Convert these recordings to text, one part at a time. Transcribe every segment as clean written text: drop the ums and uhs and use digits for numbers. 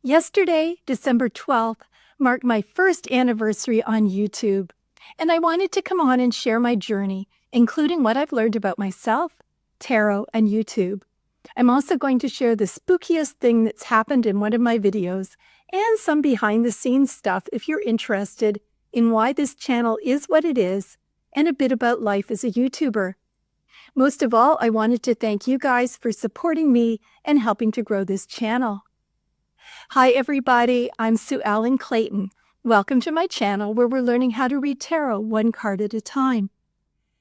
Yesterday, December 12th, marked my first anniversary on YouTube, and I wanted to come on and share my journey, including what I've learned about myself, tarot, and YouTube. I'm also going to share the spookiest thing that's happened in one of my videos and some behind-the-scenes stuff if you're interested in why this channel is what it is and a bit about life as a YouTuber. Most of all, I wanted to thank you guys for supporting me and helping to grow this channel. Hi everybody, I'm Sue Ellen Clayton. Welcome to my channel where we're learning how to read tarot one card at a time.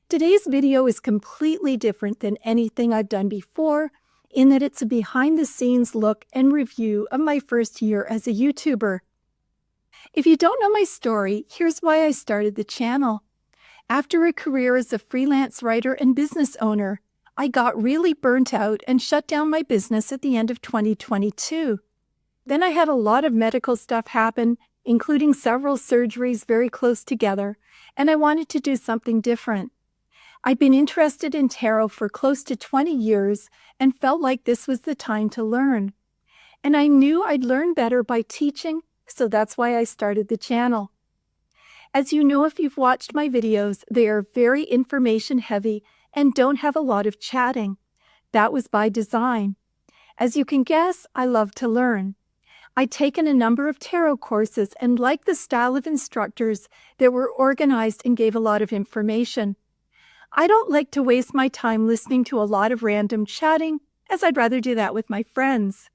Today's video is completely different than anything I've done before in that it's a behind-the-scenes look and review of my first year as a YouTuber. If you don't know my story, here's why I started the channel. After a career as a freelance writer and business owner, I got really burnt out and shut down my business at the end of 2022. Then I had a lot of medical stuff happen, including several surgeries very close together, and I wanted to do something different. I'd been interested in tarot for close to 20 years and felt like this was the time to learn. And I knew I'd learn better by teaching, so that's why I started the channel. As you know if you've watched my videos, they are very information heavy and don't have a lot of chatting. That was by design. As you can guess, I love to learn. I'd taken a number of tarot courses and liked the style of instructors that were organized and gave a lot of information. I don't like to waste my time listening to a lot of random chatting, as I'd rather do that with my friends.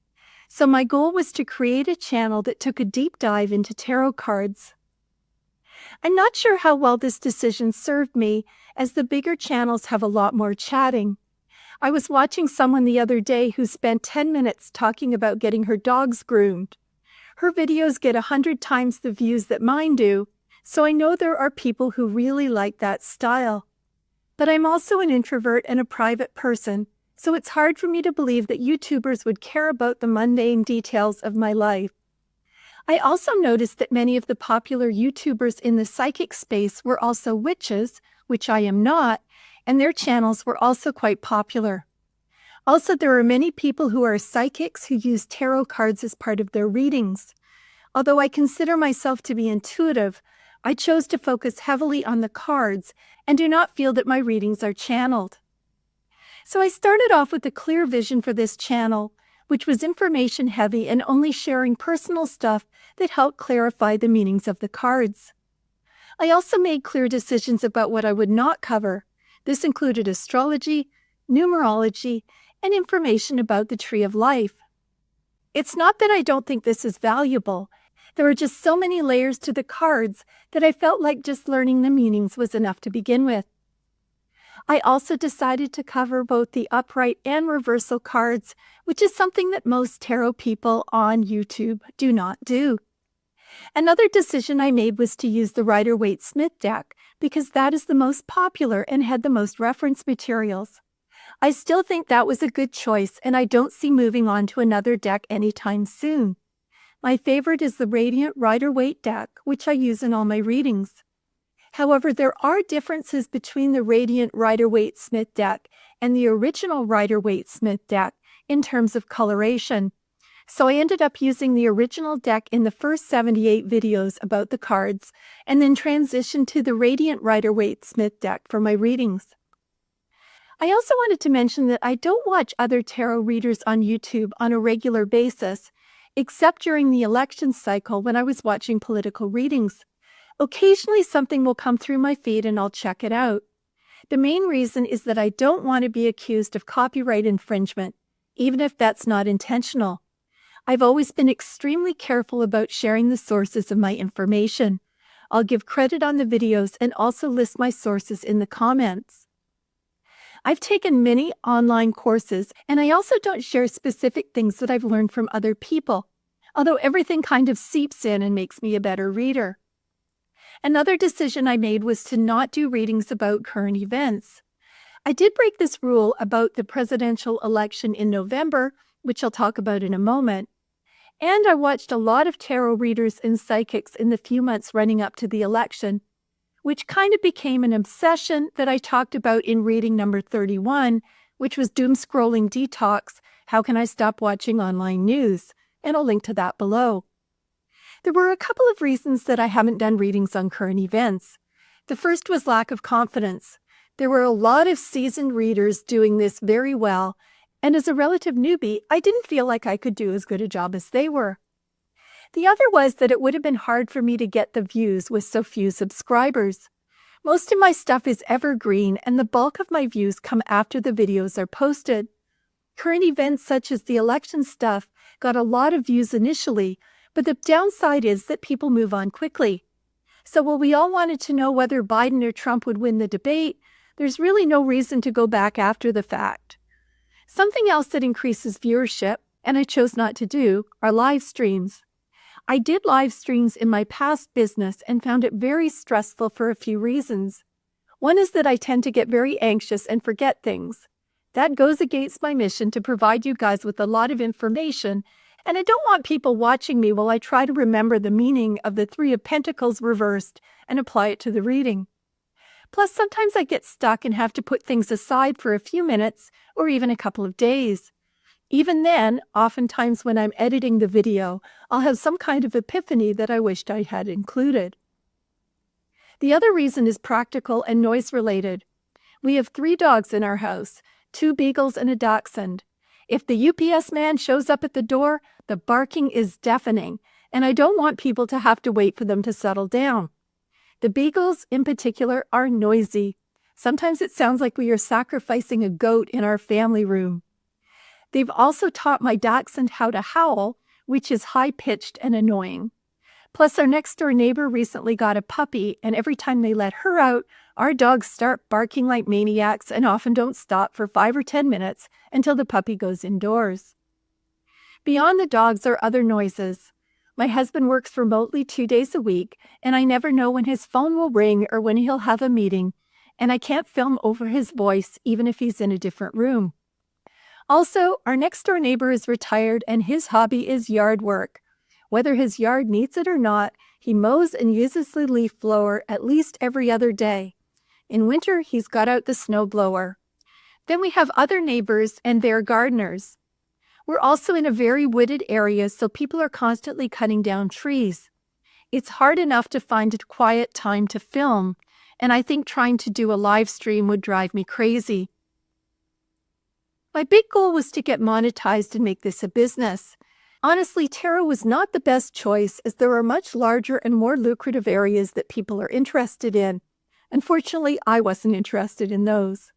So my goal was to create a channel that took a deep dive into tarot cards. I'm not sure how well this decision served me, as the bigger channels have a lot more chatting. I was watching someone the other day who spent 10 minutes talking about getting her dogs groomed. Her videos get 100 times the views that mine do, so I know there are people who really like that style. But I'm also an introvert and a private person, so it's hard for me to believe that YouTubers would care about the mundane details of my life. I also noticed that many of the popular YouTubers in the psychic space were also witches, which I am not, and their channels were also quite popular. Also, there are many people who are psychics who use tarot cards as part of their readings. Although I consider myself to be intuitive, I chose to focus heavily on the cards and do not feel that my readings are channeled. So I started off with a clear vision for this channel, which was information heavy and only sharing personal stuff that helped clarify the meanings of the cards. I also made clear decisions about what I would not cover. This included astrology, numerology, and information about the tree of life. It's not that I don't think this is valuable. There are just so many layers to the cards that I felt like just learning the meanings was enough to begin with. I also decided to cover both the upright and reversal cards, which is something that most tarot people on YouTube do not do. Another decision I made was to use the Rider-Waite-Smith deck because that is the most popular and had the most reference materials. I still think that was a good choice, and I don't see moving on to another deck anytime soon. My favorite is the Radiant Rider-Waite deck, which I use in all my readings. However, there are differences between the Radiant Rider-Waite-Smith deck and the original Rider-Waite-Smith deck in terms of coloration. So I ended up using the original deck in the first 78 videos about the cards, and then transitioned to the Radiant Rider-Waite-Smith deck for my readings. I also wanted to mention that I don't watch other tarot readers on YouTube on a regular basis, except during the election cycle when I was watching political readings. Occasionally something will come through my feed and I'll check it out. The main reason is that I don't want to be accused of copyright infringement, even if that's not intentional. I've always been extremely careful about sharing the sources of my information. I'll give credit on the videos and also list my sources in the comments. I've taken many online courses, and I also don't share specific things that I've learned from other people, although everything kind of seeps in and makes me a better reader. Another decision I made was to not do readings about current events. I did break this rule about the presidential election in November, which I'll talk about in a moment. And I watched a lot of tarot readers and psychics in the few months running up to the election, which kind of became an obsession that I talked about in reading number 31, which was Doom Scrolling Detox, How Can I Stop Watching Online News? and I'll link to that below. There were a couple of reasons that I haven't done readings on current events. The first was lack of confidence. There were a lot of seasoned readers doing this very well, and as a relative newbie, I didn't feel like I could do as good a job as they were. The other was that it would have been hard for me to get the views with so few subscribers. Most of my stuff is evergreen, and the bulk of my views come after the videos are posted. Current events such as the election stuff got a lot of views initially, but the downside is that people move on quickly. So while we all wanted to know whether Biden or Trump would win the debate, there's really no reason to go back after the fact. Something else that increases viewership, and I chose not to do, are live streams. I did live streams in my past business and found it very stressful for a few reasons. One is that I tend to get very anxious and forget things. That goes against my mission to provide you guys with a lot of information, and I don't want people watching me while I try to remember the meaning of the Three of Pentacles reversed and apply it to the reading. Plus, sometimes I get stuck and have to put things aside for a few minutes or even a couple of days. Even then, oftentimes when I'm editing the video, I'll have some kind of epiphany that I wished I had included. The other reason is practical and noise-related. We have 3 dogs in our house, 2 beagles and a dachshund. If the UPS man shows up at the door, the barking is deafening, and I don't want people to have to wait for them to settle down. The beagles, in particular, are noisy. Sometimes it sounds like we are sacrificing a goat in our family room. They've also taught my dachshund how to howl, which is high-pitched and annoying. Plus, our next-door neighbor recently got a puppy, and every time they let her out, our dogs start barking like maniacs and often don't stop for 5 or 10 minutes until the puppy goes indoors. Beyond the dogs are other noises. My husband works remotely 2 days a week, and I never know when his phone will ring or when he'll have a meeting, and I can't film over his voice even if he's in a different room. Also, our next-door neighbor is retired, and his hobby is yard work. Whether his yard needs it or not, he mows and uses the leaf blower at least every other day. In winter, he's got out the snow blower. Then we have other neighbors, and they're gardeners. We're also in a very wooded area, so people are constantly cutting down trees. It's hard enough to find a quiet time to film, and I think trying to do a live stream would drive me crazy. My big goal was to get monetized and make this a business. Honestly, tarot was not the best choice, as there are much larger and more lucrative areas that people are interested in. Unfortunately, I wasn't interested in those.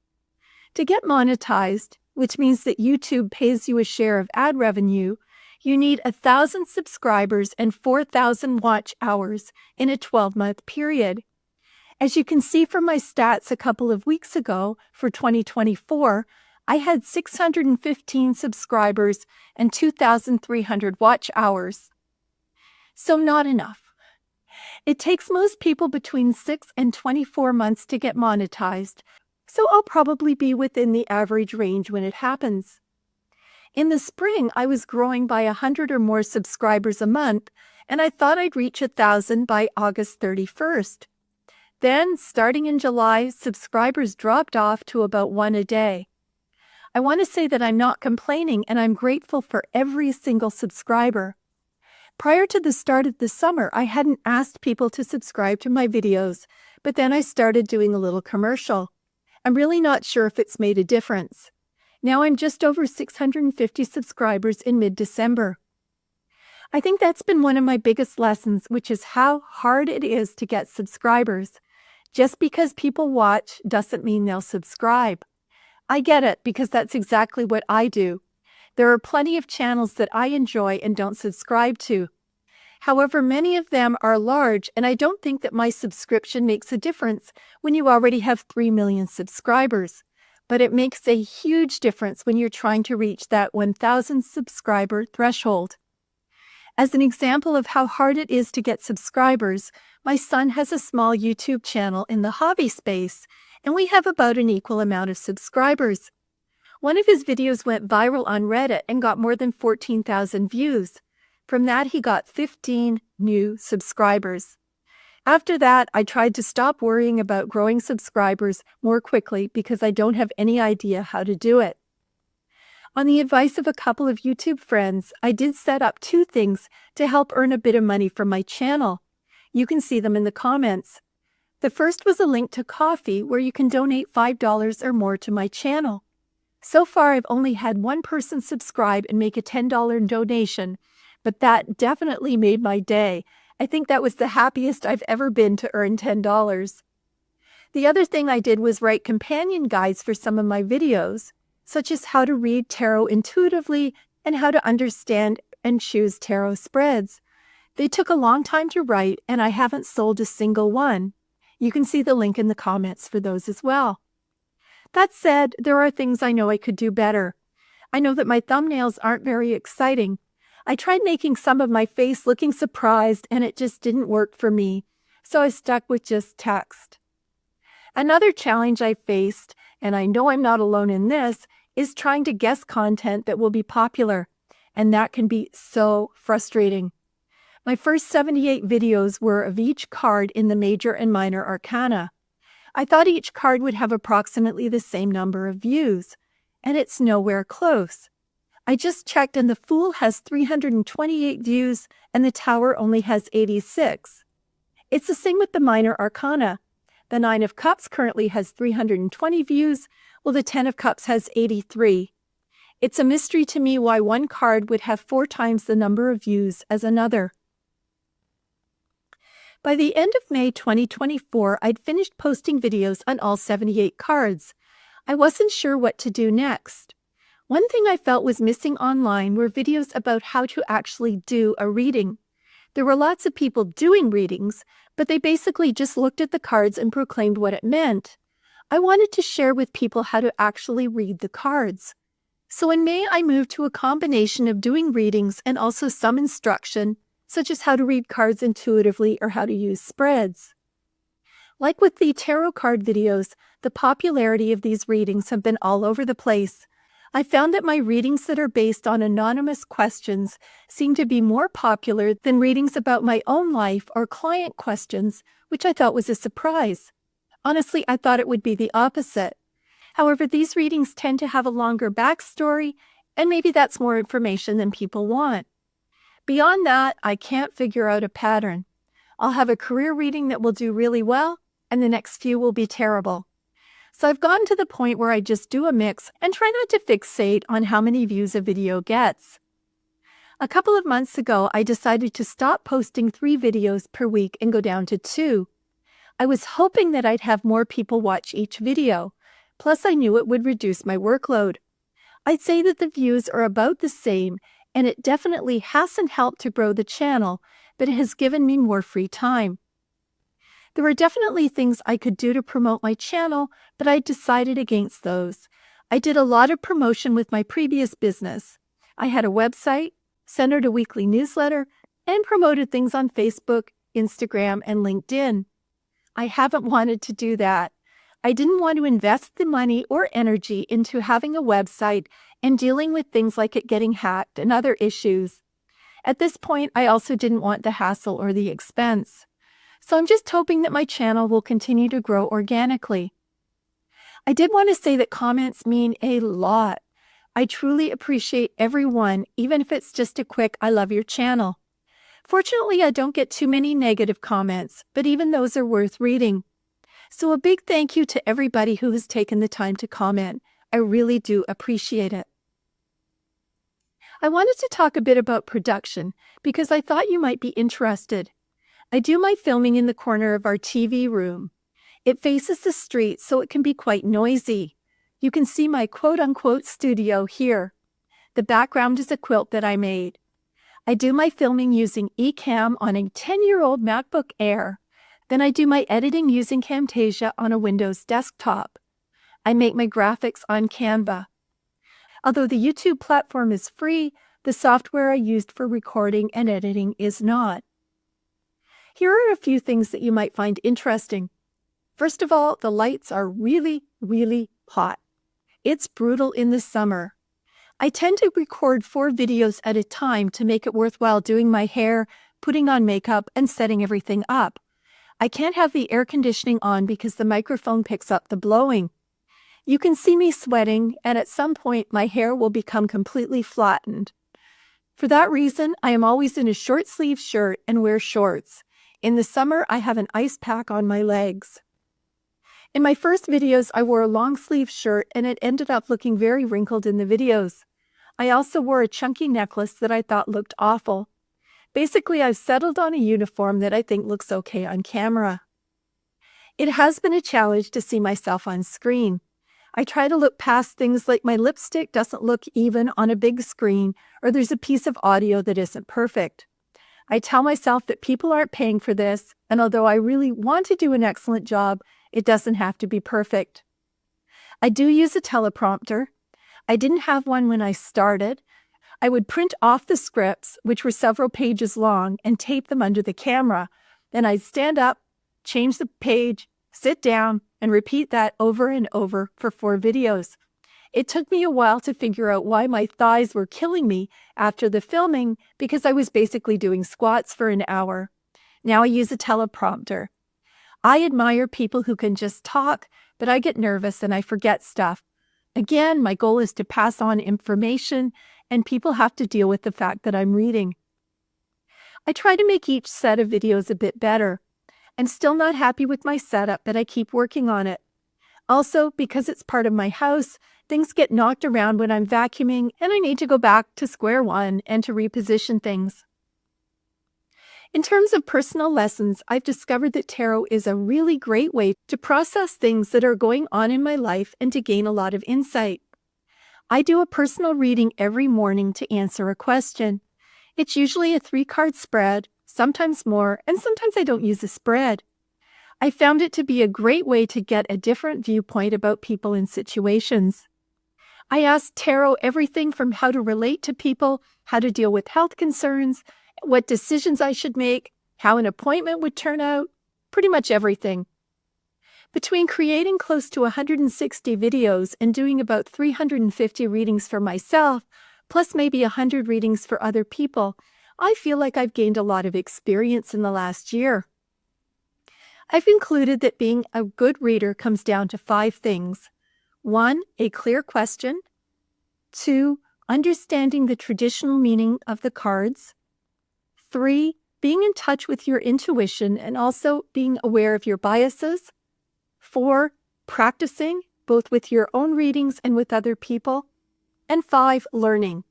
To get monetized, which means that YouTube pays you a share of ad revenue, you need 1,000 subscribers and 4,000 watch hours in a 12-month period. As you can see from my stats a couple of weeks ago for 2024, I had 615 subscribers and 2,300 watch hours. So not enough. It takes most people between 6 and 24 months to get monetized, so I'll probably be within the average range when it happens. In the spring, I was growing by 100 or more subscribers a month, and I thought I'd reach 1,000 by August 31st. Then, starting in July, subscribers dropped off to about 1 a day. I want to say that I'm not complaining, and I'm grateful for every single subscriber. Prior to the start of the summer, I hadn't asked people to subscribe to my videos, but then I started doing a little commercial. I'm really not sure if it's made a difference. Now I'm just over 650 subscribers in mid-December. I think that's been one of my biggest lessons, which is how hard it is to get subscribers. Just because people watch doesn't mean they'll subscribe. I get it, because that's exactly what I do. There are plenty of channels that I enjoy and don't subscribe to. However, many of them are large, and I don't think that my subscription makes a difference when you already have 3 million subscribers. But it makes a huge difference when you're trying to reach that 1,000 subscriber threshold. As an example of how hard it is to get subscribers, my son has a small YouTube channel in the hobby space, and we have about an equal amount of subscribers. One of his videos went viral on Reddit and got more than 14,000 views. From that, he got 15 new subscribers. After that, I tried to stop worrying about growing subscribers more quickly because I don't have any idea how to do it. On the advice of a couple of YouTube friends, I did set up 2 things to help earn a bit of money from my channel. You can see them in the comments. The first was a link to Ko-fi where you can donate $5 or more to my channel. So far, I've only had one person subscribe and make a $10 donation, but that definitely made my day. I think that was the happiest I've ever been to earn $10. The other thing I did was write companion guides for some of my videos, such as how to read tarot intuitively and how to understand and choose tarot spreads. They took a long time to write, and I haven't sold a single one. You can see the link in the comments for those as well. That said, there are things I know I could do better. I know that my thumbnails aren't very exciting. I tried making some of my face looking surprised, and it just didn't work for me, so I stuck with just text. Another challenge I faced, and I know I'm not alone in this, is trying to guess content that will be popular, and that can be so frustrating. My first 78 videos were of each card in the major and minor arcana. I thought each card would have approximately the same number of views, and it's nowhere close. I just checked and the Fool has 328 views and the Tower only has 86. It's the same with the minor arcana. The Nine of Cups currently has 320 views, while the Ten of Cups has 83. It's a mystery to me why one card would have 4 times the number of views as another. By the end of May 2024, I'd finished posting videos on all 78 cards. I wasn't sure what to do next. One thing I felt was missing online were videos about how to actually do a reading. There were lots of people doing readings, but they basically just looked at the cards and proclaimed what it meant. I wanted to share with people how to actually read the cards. So in May, I moved to a combination of doing readings and also some instruction, such as how to read cards intuitively or how to use spreads. Like with the tarot card videos, the popularity of these readings have been all over the place. I found that my readings that are based on anonymous questions seem to be more popular than readings about my own life or client questions, which I thought was a surprise. Honestly, I thought it would be the opposite. However, these readings tend to have a longer backstory, and maybe that's more information than people want. Beyond that, I can't figure out a pattern. I'll have a career reading that will do really well, and the next few will be terrible. So I've gotten to the point where I just do a mix and try not to fixate on how many views a video gets. A couple of months ago, I decided to stop posting 3 videos per week and go down to 2. I was hoping that I'd have more people watch each video, plus I knew it would reduce my workload. I'd say that the views are about the same, and it definitely hasn't helped to grow the channel, but it has given me more free time. There were definitely things I could do to promote my channel, but I decided against those. I did a lot of promotion with my previous business. I had a website, sent a weekly newsletter, and promoted things on Facebook, Instagram, and LinkedIn. I haven't wanted to do that. I didn't want to invest the money or energy into having a website and dealing with things like it getting hacked and other issues. At this point, I also didn't want the hassle or the expense. So I'm just hoping that my channel will continue to grow organically. I did want to say that comments mean a lot. I truly appreciate everyone, even if it's just a quick "I love your channel." Fortunately, I don't get too many negative comments, but even those are worth reading. So a big thank you to everybody who has taken the time to comment. I really do appreciate it. I wanted to talk a bit about production because I thought you might be interested. I do my filming in the corner of our TV room. It faces the street, so it can be quite noisy. You can see my quote-unquote studio here. The background is a quilt that I made. I do my filming using Ecamm on a 10-year-old MacBook Air. Then I do my editing using Camtasia on a Windows desktop. I make my graphics on Canva. Although the YouTube platform is free, the software I used for recording and editing is not. Here are a few things that you might find interesting. First of all, the lights are really, really hot. It's brutal in the summer. I tend to record 4 videos at a time to make it worthwhile doing my hair, putting on makeup, and setting everything up. I can't have the air conditioning on because the microphone picks up the blowing. You can see me sweating, and at some point my hair will become completely flattened. For that reason, I am always in a short-sleeved shirt and wear shorts. In the summer, I have an ice pack on my legs. In my first videos, I wore a long-sleeved shirt and it ended up looking very wrinkled in the videos. I also wore a chunky necklace that I thought looked awful. Basically, I've settled on a uniform that I think looks okay on camera. It has been a challenge to see myself on screen. I try to look past things like my lipstick doesn't look even on a big screen, or there's a piece of audio that isn't perfect. I tell myself that people aren't paying for this, and although I really want to do an excellent job, it doesn't have to be perfect. I do use a teleprompter. I didn't have one when I started. I would print off the scripts, which were several pages long, and tape them under the camera. Then I'd stand up, change the page, sit down, and repeat that over and over for 4 videos. It took me a while to figure out why my thighs were killing me after the filming because I was basically doing squats for an hour. Now I use a teleprompter. I admire people who can just talk, but I get nervous and I forget stuff. Again, my goal is to pass on information, and people have to deal with the fact that I'm reading. I try to make each set of videos a bit better. I'm still not happy with my setup, but I keep working on it. Also, because it's part of my house, things get knocked around when I'm vacuuming, and I need to go back to square one and to reposition things. In terms of personal lessons, I've discovered that tarot is a really great way to process things that are going on in my life and to gain a lot of insight. I do a personal reading every morning to answer a question. It's usually a 3-card spread, sometimes more, and sometimes I don't use a spread. I found it to be a great way to get a different viewpoint about people and situations. I ask tarot everything from how to relate to people, how to deal with health concerns, what decisions I should make, how an appointment would turn out, pretty much everything. Between creating close to 160 videos and doing about 350 readings for myself, plus maybe 100 readings for other people, I feel like I've gained a lot of experience in the last year. I've concluded that being a good reader comes down to 5 things. 1, a clear question. 2, understanding the traditional meaning of the cards. 3, being in touch with your intuition and also being aware of your biases. 4, practicing, both with your own readings and with other people. And 5, learning.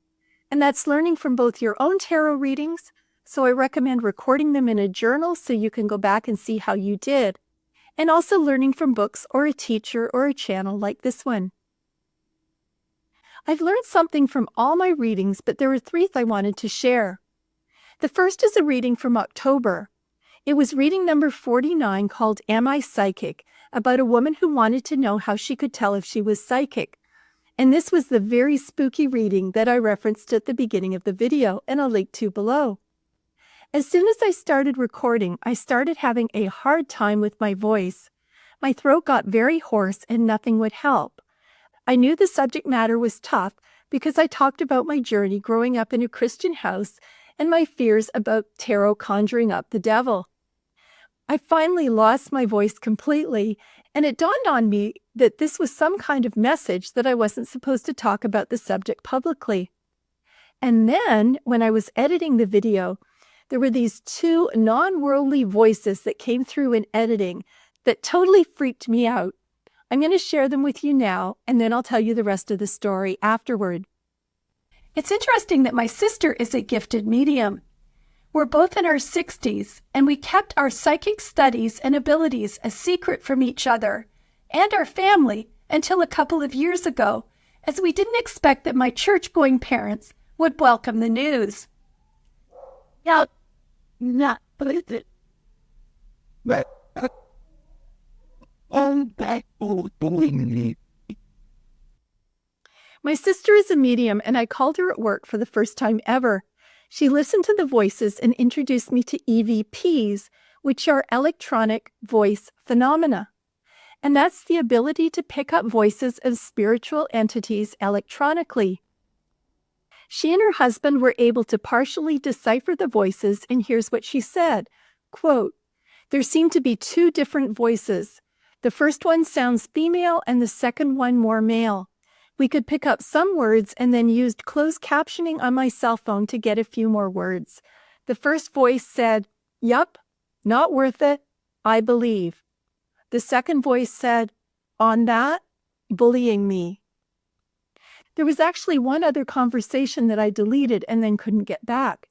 And that's learning from both your own tarot readings, so I recommend recording them in a journal so you can go back and see how you did, and also learning from books or a teacher or a channel like this one. I've learned something from all my readings, but there were 3 I wanted to share. The first is a reading from October. It was reading number 49 called Am I Psychic?, about a woman who wanted to know how she could tell if she was psychic. And this was the very spooky reading that I referenced at the beginning of the video, and I'll link to below. As soon as I started recording, I started having a hard time with my voice. My throat got very hoarse and nothing would help. I knew the subject matter was tough because I talked about my journey growing up in a Christian house and my fears about tarot conjuring up the devil. I finally lost my voice completely, and it dawned on me that this was some kind of message that I wasn't supposed to talk about the subject publicly. And then, when I was editing the video, there were these 2 non-worldly voices that came through in editing that totally freaked me out. I'm going to share them with you now, and then I'll tell you the rest of the story afterward. It's interesting that my sister is a gifted medium. We're both in our 60s, and we kept our psychic studies and abilities a secret from each other and our family until a couple of years ago, as we didn't expect that my church-going parents would welcome the news. Now, my sister is a medium, and I called her at work for the first time ever. She listened to the voices and introduced me to EVPs, which are electronic voice phenomena. And that's the ability to pick up voices of spiritual entities electronically. She and her husband were able to partially decipher the voices, and here's what she said, quote, "There seem to be 2 different voices. The first one sounds female and the second one more male. We could pick up some words and then used closed captioning on my cell phone to get a few more words. The first voice said, "Yup, not worth it, I believe." The second voice said, "On that, bullying me." There was actually one other conversation that I deleted and then couldn't get back.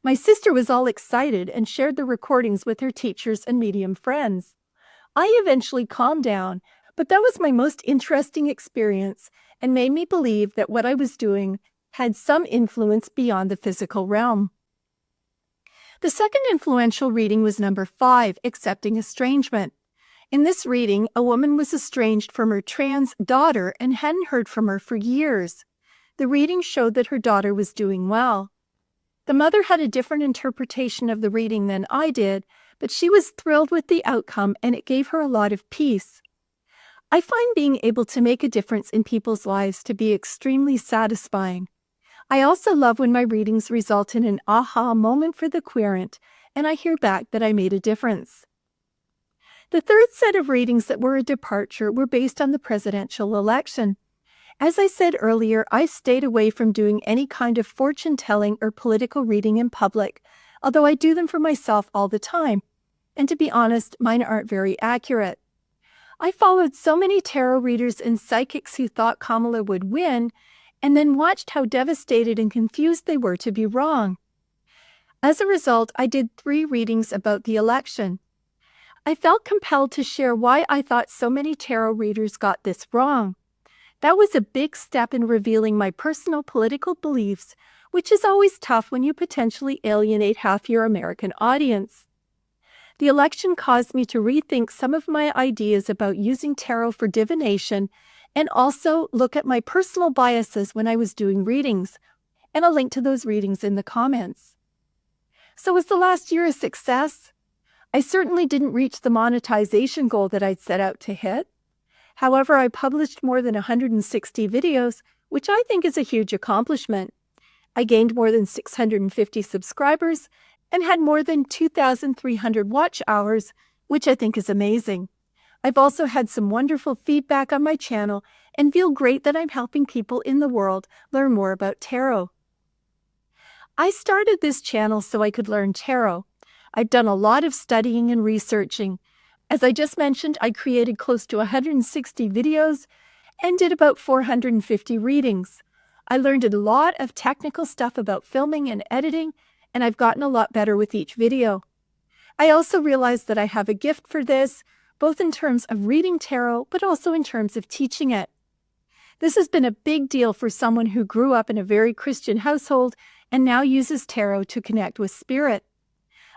My sister was all excited and shared the recordings with her teachers and medium friends. I eventually calmed down, but that was my most interesting experience and made me believe that what I was doing had some influence beyond the physical realm. The second influential reading was number 5, Accepting Estrangement. In this reading, a woman was estranged from her trans daughter and hadn't heard from her for years. The reading showed that her daughter was doing well. The mother had a different interpretation of the reading than I did, but she was thrilled with the outcome and it gave her a lot of peace. I find being able to make a difference in people's lives to be extremely satisfying. I also love when my readings result in an aha moment for the querent, and I hear back that I made a difference. The third set of readings that were a departure were based on the presidential election. As I said earlier, I've stayed away from doing any kind of fortune-telling or political reading in public, although I do them for myself all the time. And to be honest, mine aren't very accurate. I followed so many tarot readers and psychics who thought Kamala would win, and then watched how devastated and confused they were to be wrong. As a result, I did 3 readings about the election. I felt compelled to share why I thought so many tarot readers got this wrong. That was a big step in revealing my personal political beliefs, which is always tough when you potentially alienate half your American audience. The election caused me to rethink some of my ideas about using tarot for divination and also look at my personal biases when I was doing readings, and I'll link to those readings in the comments. So was the last year a success? I certainly didn't reach the monetization goal that I'd set out to hit. However, I published more than 160 videos, which I think is a huge accomplishment. I gained more than 650 subscribers and had more than 2,300 watch hours, which I think is amazing. I've also had some wonderful feedback on my channel and feel great that I'm helping people in the world learn more about tarot. I started this channel so I could learn tarot. I've done a lot of studying and researching. As I just mentioned, I created close to 160 videos and did about 450 readings. I learned a lot of technical stuff about filming and editing, and I've gotten a lot better with each video. I also realized that I have a gift for this, both in terms of reading tarot, but also in terms of teaching it. This has been a big deal for someone who grew up in a very Christian household and now uses tarot to connect with spirit.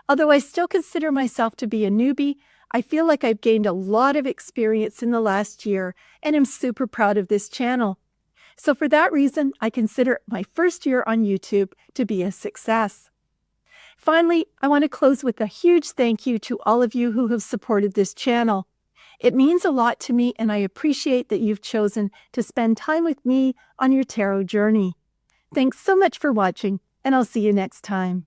Although I still consider myself to be a newbie, I feel like I've gained a lot of experience in the last year and am super proud of this channel. So for that reason, I consider my first year on YouTube to be a success. Finally, I want to close with a huge thank you to all of you who have supported this channel. It means a lot to me, and I appreciate that you've chosen to spend time with me on your tarot journey. Thanks so much for watching, and I'll see you next time.